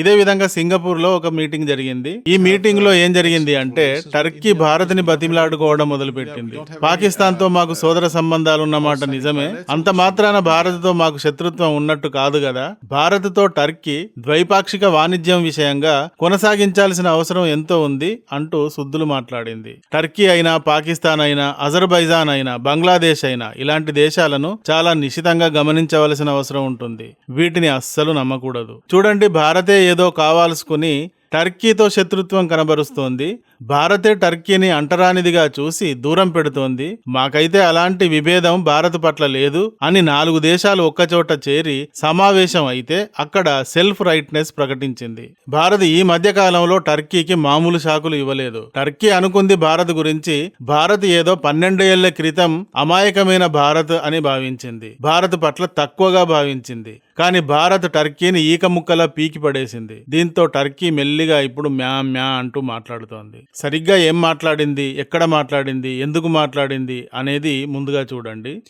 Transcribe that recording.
ఇదే విధంగా సింగపూర్ లో ఒక మీటింగ్ జరిగింది. ఈ మీటింగ్ లో ఏం జరిగింది అంటే టర్కీ భారత్ ని బతిమిలాడుకోవడం మొదలుపెట్టింది. పాకిస్తాన్ తో మాకు సోదర సంబంధాలున్నమాట నిజమే, అంత మాత్రాన భారత్ తో మాకు శత్రుత్వం ఉన్నట్టు కాదు కదా. భారత్ తో టర్కీ ద్వైపాక్షిక వాణిజ్యం విషయంగా కొనసాగించాల్సిన అవసరం ఎంతో ఉంది అంటూ సుద్దులు మాట్లాడింది. టర్కీ అయినా, పాకిస్తాన్ అయినా, అజర్బైజాన్ అయినా, బంగ్లాదేశ్ అయినా ఇలాంటి దేశాలను చాలా నిశితంగా గమనించవలసిన అవసరం ఉంటుంది. వీటిని అస్సలు నమ్మకూడదు. చూడండి, భారతే ఏదో కావాల్సుకుని టర్కీతో శత్రుత్వం కనబరుస్తోంది. భారతే టర్కీని అంటరానిదిగా చూసి దూరం పెడుతోంది. మాకైతే అలాంటి విభేదం భారత్ పట్ల లేదు అని 4 దేశాలు ఒక్కచోట చేరి సమావేశం అయితే అక్కడ సెల్ఫ్ రైట్నెస్ ప్రకటించింది. భారత్ ఈ మధ్య కాలంలో టర్కీకి మామూలు షాకులు ఇవ్వలేదు. టర్కీ అనుకుంది భారత్ గురించి, భారత్ ఏదో 12 ఏళ్ల క్రితం అమాయకమైన భారత్ అని భావించింది. భారత్ పట్ల తక్కువగా భావించింది. కానీ భారత్ టర్కీని ఈక ముక్కలా పీకి పడేసింది. దీంతో టర్కీ మెల్లిగా ఇప్పుడు మ్యా మ్యా అంటూ మాట్లాడుతోంది. సరిగ్గా ఏం మాట్లాడింది, ఎక్కడ మాట్లాడింది, ఎందుకు మాట్లాడింది అనేది ముందుగా చూడండి.